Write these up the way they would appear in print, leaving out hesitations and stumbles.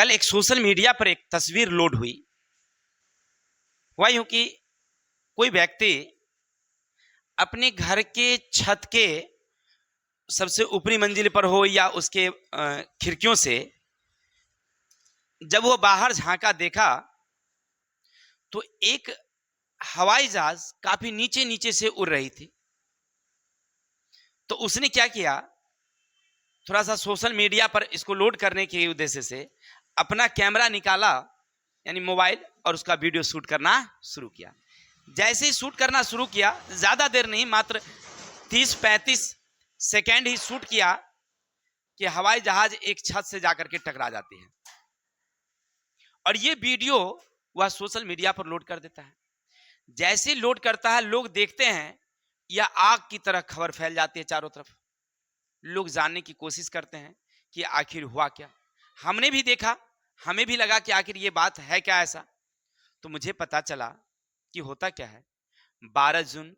कल एक social media पर एक तस्वीर लोड हुई। हुआ यूं कि कोई व्यक्ति अपने घर के छत के सबसे ऊपरी मंजिल पर हो या उसके खिड़कियों से जब वो बाहर झांका, देखा तो एक हवाई जहाज काफी नीचे नीचे से उड़ रही थी। तो उसने क्या किया, थोड़ा सा सोशल मीडिया पर इसको लोड करने के उद्देश्य से अपना कैमरा निकाला, यानी मोबाइल, और उसका वीडियो शूट करना शुरू किया। जैसे ही शूट करना शुरू किया, ज्यादा देर नहीं, मात्र 30-35 सेकेंड ही शूट किया कि हवाई जहाज एक छत से जाकर के टकरा जाती है। और ये वीडियो वह सोशल मीडिया पर लोड कर देता है। जैसे लोड करता है, लोग देखते हैं, यह आग की तरह खबर फैल जाती है चारों तरफ। लोग जानने की कोशिश करते हैं कि आखिर हुआ क्या। हमने भी देखा, हमें भी लगा कि आखिर ये बात है क्या ऐसा। तो मुझे पता चला कि होता क्या है। 12 जून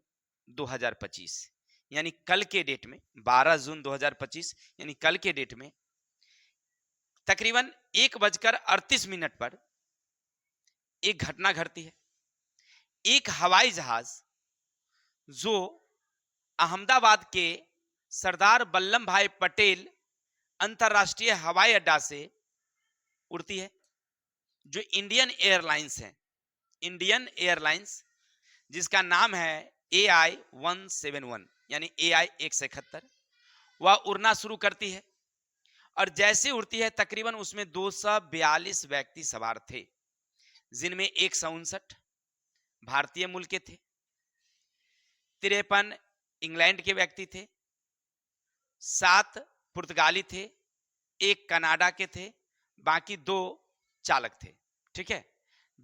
2025 यानी कल के डेट में, 12 जून 2025 यानी कल के डेट में तकरीबन 1:38 पर एक घटना घटती है। एक हवाई जहाज जो अहमदाबाद के सरदार वल्लभ भाई पटेल अंतरराष्ट्रीय हवाई अड्डा से उड़ती है, जो इंडियन एयरलाइंस है, इंडियन एयरलाइंस, जिसका नाम है AI-171 यानी AI-171। वह उड़ना शुरू करती है और जैसे उड़ती है तकरीबन उसमें 242 व्यक्ति सवार थे, जिनमें 159 भारतीय मूल के थे, 53 इंग्लैंड के व्यक्ति थे, 7 पुर्तगाली थे, 1 कनाडा के थे, बाकी 2 चालक थे। ठीक है।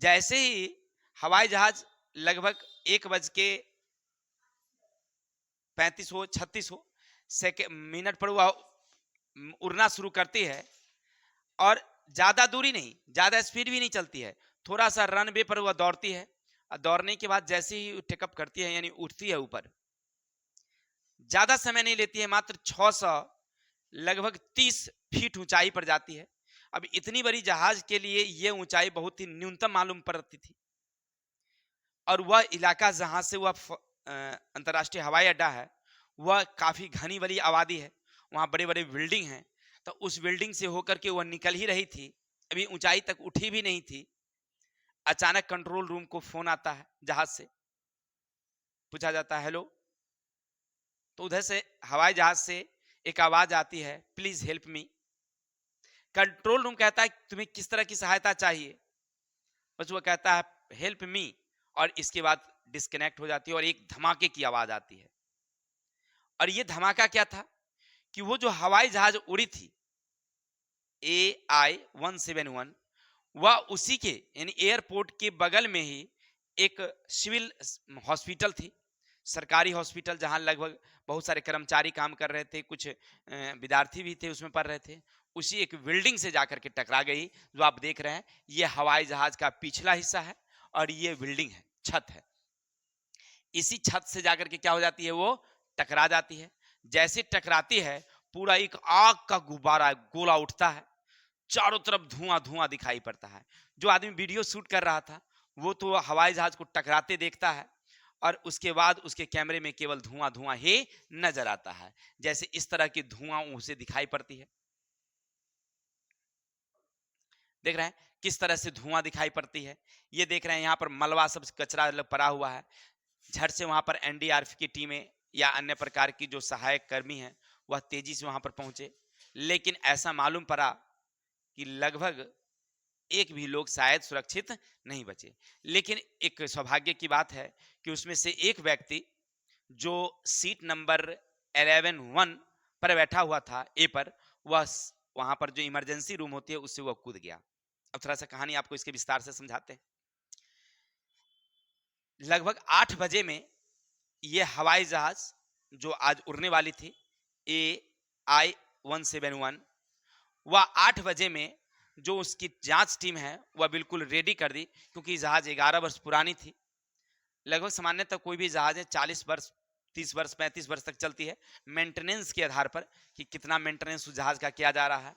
जैसे ही हवाई जहाज लगभग 1:35 पर वह उड़ना शुरू करती है और ज्यादा दूरी नहीं, ज्यादा स्पीड भी नहीं चलती है, थोड़ा सा रनवे पर वह दौड़ती है। और दौड़ने के बाद जैसे ही टेकअप करती है, यानी उठती है ऊपर, ज्यादा समय नहीं लेती है, मात्र 600 लगभग 30 फीट ऊंचाई पर जाती है। अब इतनी बड़ी जहाज के लिए यह ऊंचाई बहुत ही न्यूनतम मालूम पड़ती थी। और वह इलाका जहां से वह अंतरराष्ट्रीय हवाई अड्डा है, वह काफी घनी वाली आबादी है, वहां बड़े बड़े बिल्डिंग हैं। तो उस बिल्डिंग से होकर के वह निकल ही रही थी, अभी ऊंचाई तक उठी भी नहीं थी। अचानक कंट्रोल रूम को फोन आता है, जहाज से पूछा जाता है हेलो। तो उधर से हवाई जहाज से एक आवाज आती है, please help me. Control room कहता है तुम्हें किस तरह की सहायता चाहिए, बस वो कहता है हेल्प मी, और इसके बाद डिस्कनेक्ट हो जाती है और एक धमाके की आवाज आती है। और ये धमाका क्या था कि वो जो हवाई जहाज उड़ी थी AI-171, वह उसी के यानी एयरपोर्ट के बगल में ही एक सिविल हॉस्पिटल थी, सरकारी हॉस्पिटल, जहां लगभग बहुत सारे कर्मचारी काम कर रहे थे, कुछ विद्यार्थी भी थे उसमें पढ़ रहे थे। उसी एक बिल्डिंग से जाकर के टकरा गई, जो आप देख रहे हैं। ये हवाई जहाज का पिछला हिस्सा है और ये बिल्डिंग है, छत है। इसी छत से जाकर के क्या हो जाती है, वो टकरा जाती है। जैसे टकराती है, पूरा एक आग का गुब्बारा, गोला उठता है, चारों तरफ धुआं धुआं दिखाई पड़ता है। जो आदमी वीडियो शूट कर रहा था, वो तो हवाई जहाज को टकराते देखता है और उसके बाद उसके कैमरे में केवल धुआं धुआं ही नजर आता है। जैसे इस तरह की धुआं उसे दिखाई पड़ती है। देख रहे हैं किस तरह से धुआं दिखाई पड़ती है। ये देख रहे हैं यहाँ पर मलबा, सब कचरा पड़ा हुआ है। झट से वहां पर NDRF की टीमें या अन्य प्रकार की जो सहायक कर्मी हैं, वह तेजी से वहां पर पहुंचे। लेकिन ऐसा मालूम पड़ा कि लगभग एक भी लोग शायद सुरक्षित नहीं बचे। लेकिन एक सौभाग्य की बात है कि उसमें से एक व्यक्ति जो सीट नंबर 11-1 पर बैठा हुआ था, ए पर, वह वहां पर जो इमरजेंसी रूम होती है उससे वह कूद गया। अब थोड़ा सा कहानी आपको इसके विस्तार से समझाते हैं। लगभग 8 बजे में यह हवाई जहाज जो आज उड़ने वाली थी AI-171, वह 8 बजे में जो उसकी जांच टीम है वह बिल्कुल रेडी कर दी, क्योंकि जहाज 11 वर्ष पुरानी थी। लगभग सामान्यतः कोई भी जहाज है 40 वर्ष, 30 वर्ष, 35 वर्ष तक चलती है, मेंटेनेंस के आधार पर कि कितना मेंटेनेंस उस जहाज का किया जा रहा है।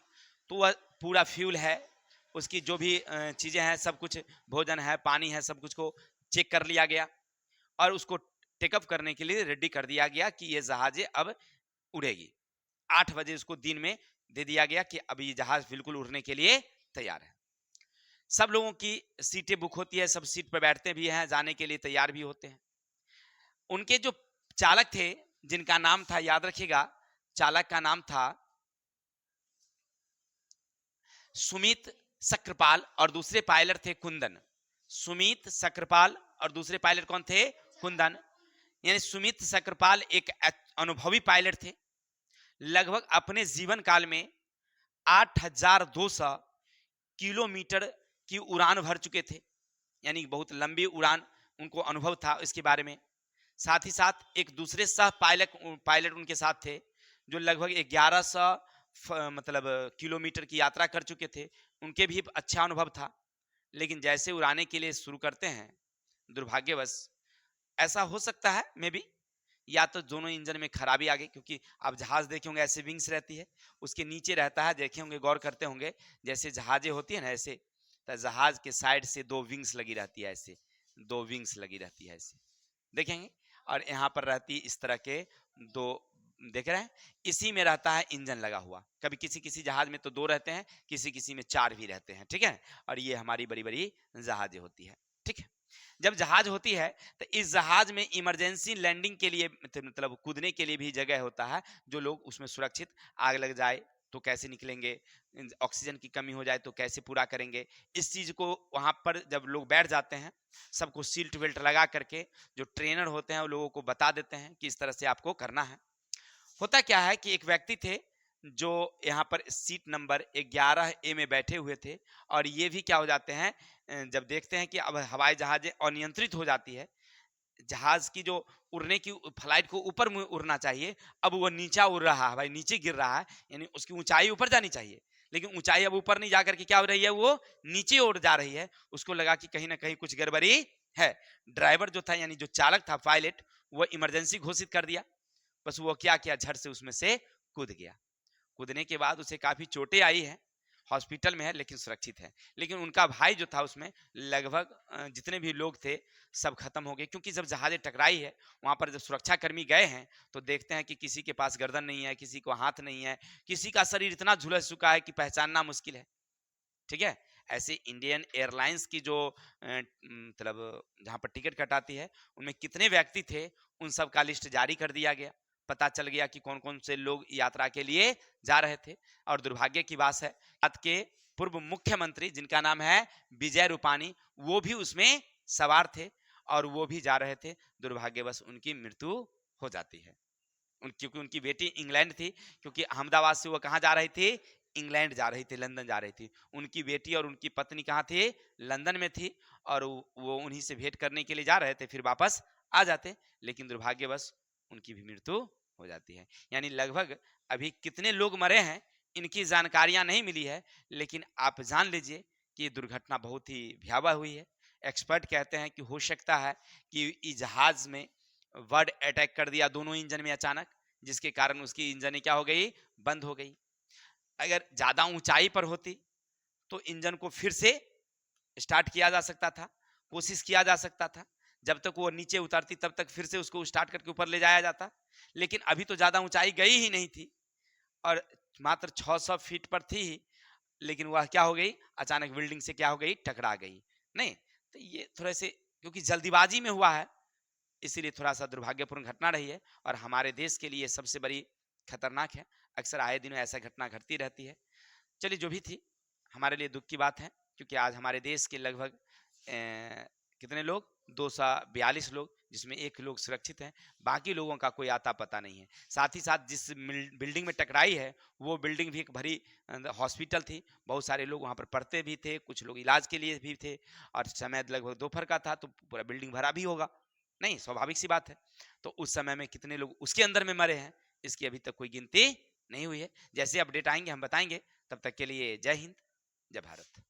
तो वह पूरा फ्यूल है, उसकी जो भी चीजें हैं, सब कुछ भोजन है, पानी है, सब कुछ को चेक कर लिया गया और उसको टेकअप करने के लिए रेडी कर दिया गया कि ये जहाजें अब उड़ेगी। 8 बजे उसको दिन में दे दिया गया कि अभी ये जहाज बिल्कुल उड़ने के लिए तैयार है। सब लोगों की सीटें बुक होती है, सब सीट पर बैठते भी हैं, जाने के लिए तैयार भी होते हैं। उनके जो चालक थे, जिनका नाम था, याद रखिएगा, चालक का नाम था सुमित सक्रपाल और दूसरे पायलट थे कुंदन। सुमित सक्रपाल और दूसरे पायलट कौन थे? कुंदन। यानी सुमित सक्रपाल एक अनुभवी पायलट थे। लगभग अपने जीवन काल में 8,200 किलोमीटर की उड़ान भर चुके थे, यानी बहुत लंबी उड़ान उनको अनुभव था इसके बारे में। साथ ही साथ एक दूसरे सह पायलट उनके साथ थे जो लगभग 1100 मतलब किलोमीटर की यात्रा कर चुके थे, उनके भी अच्छा अनुभव था। लेकिन जैसे उड़ाने के लिए शुरू करते हैं, दुर्भाग्यवश ऐसा हो सकता है मे बी, या तो दोनों इंजन में खराबी आ गई, क्योंकि आप जहाज देखे होंगे ऐसे विंग्स रहती है, उसके नीचे रहता है, देखे होंगे, गौर करते होंगे, जैसे जहाजें होती है ना ऐसे, तो जहाज के साइड से 2 विंग्स लगी रहती है, ऐसे 2 विंग्स लगी रहती है, ऐसे देखेंगे। और यहाँ पर रहती इस तरह के 2, देख रहे हैं, इसी में रहता है इंजन लगा हुआ। कभी किसी किसी जहाज में तो 2 रहते हैं, किसी किसी में 4 भी रहते हैं, ठीक है। और ये हमारी बड़ी बड़ी जहाजें होती है, ठीक है। जब जहाज होती है तो इस जहाज में इमरजेंसी लैंडिंग के लिए, मतलब कूदने के लिए भी जगह होता है, जो लोग उसमें सुरक्षित, आग लग जाए तो कैसे निकलेंगे, ऑक्सीजन की कमी हो जाए तो कैसे पूरा करेंगे, इस चीज को वहां पर जब लोग बैठ जाते हैं, सबको सीट बेल्ट लगा करके जो ट्रेनर होते हैं वो लोगों को बता देते हैं कि इस तरह से आपको करना है। होता क्या है कि एक व्यक्ति थे जो यहाँ पर सीट नंबर 11A में बैठे हुए थे, और ये भी क्या हो जाते हैं, जब देखते हैं कि अब हवाई जहाजें अनियंत्रित हो जाती है, जहाज की जो उड़ने की फ्लाइट को ऊपर उड़ना चाहिए, अब वो नीचा उड़ रहा है, भाई नीचे गिर रहा है, यानी उसकी ऊंचाई ऊपर जानी चाहिए, लेकिन ऊंचाई अब ऊपर नहीं जाकर के क्या हो रही है, वो नीचे उड़ जा रही है। उसको लगा कि कहीं ना कहीं कुछ गड़बड़ी है। ड्राइवर जो था, यानी जो चालक था, पायलट, वो इमरजेंसी घोषित कर दिया। बस वो क्या किया, झट से उसमें से कूद गया। कूदने के बाद उसे काफी चोटें आई है, हॉस्पिटल में है, लेकिन सुरक्षित है। लेकिन उनका भाई जो था, उसमें लगभग जितने भी लोग थे सब खत्म हो गए, क्योंकि जब जहाजें टकराई है, वहां पर जब सुरक्षा कर्मी गए हैं तो देखते हैं कि किसी के पास गर्दन नहीं है, किसी को हाथ नहीं है, किसी का शरीर इतना झुलस चुका है कि पहचानना मुश्किल है, ठीक है। ऐसे इंडियन एयरलाइंस की जो मतलब जहां पर टिकट कटाती है, उनमें कितने व्यक्ति थे, उन सब का लिस्ट जारी कर दिया गया। पता चल गया कि कौन कौन से लोग यात्रा के लिए जा रहे थे। और दुर्भाग्य की बात है, भारत के पूर्व मुख्यमंत्री, जिनका नाम है विजय रूपानी, वो भी उसमें सवार थे और वो भी जा रहे थे। दुर्भाग्यवश उनकी मृत्यु हो जाती है, क्योंकि उनकी बेटी इंग्लैंड थी, क्योंकि अहमदाबाद से वो कहाँ जा रही थी, इंग्लैंड जा रही थी, लंदन जा रही थी। उनकी बेटी और उनकी पत्नी कहाँ थी, लंदन में थी, और वो उन्हीं से भेंट करने के लिए जा रहे थे, फिर वापस आ जाते, लेकिन दुर्भाग्यवश उनकी भी मृत्यु हो जाती है। यानी लगभग अभी कितने लोग मरे हैं, इनकी जानकारियां नहीं मिली है, लेकिन आप जान लीजिए कि ये दुर्घटना बहुत ही भयावह हुई है। एक्सपर्ट कहते हैं कि हो सकता है कि इस जहाज में वर्ड अटैक कर दिया दोनों इंजन में अचानक, जिसके कारण उसकी इंजन क्या हो गई, बंद हो गई। अगर ज्यादा ऊंचाई पर होती तो इंजन को फिर से स्टार्ट किया जा सकता था, कोशिश किया जा सकता था, जब तक वो नीचे उतरती तब तक फिर से उसको स्टार्ट करके ऊपर ले जाया जाता। लेकिन अभी तो ज्यादा ऊंचाई गई ही नहीं थी, और मात्र 600 फीट पर थी ही, लेकिन वह क्या हो गई, अचानक बिल्डिंग से क्या हो गई, टकरा गई। नहीं तो ये थोड़े से, क्योंकि जल्दीबाजी में हुआ है, इसीलिए थोड़ा सा दुर्भाग्यपूर्ण घटना रही है, और हमारे देश के लिए सबसे बड़ी खतरनाक है। अक्सर आए दिनों ऐसा घटना घटती रहती है। चलिए, जो भी थी, हमारे लिए दुख की बात है, क्योंकि आज हमारे देश के लगभग कितने लोग, 242 लोग, जिसमें 1 लोग सुरक्षित हैं, बाकी लोगों का कोई आता पता नहीं है। साथ ही साथ जिस बिल्डिंग में टकराई है, वो बिल्डिंग भी एक भरी हॉस्पिटल थी, बहुत सारे लोग वहां पर पढ़ते भी थे, कुछ लोग इलाज के लिए भी थे, और समय लगभग दोपहर का था, तो पूरा बिल्डिंग भरा भी होगा, नहीं, स्वाभाविक सी बात है। तो उस समय में कितने लोग उसके अंदर में मरे हैं, इसकी अभी तक कोई गिनती नहीं हुई है। जैसे अपडेट आएंगे हम बताएंगे। तब तक के लिए जय हिंद, जय भारत।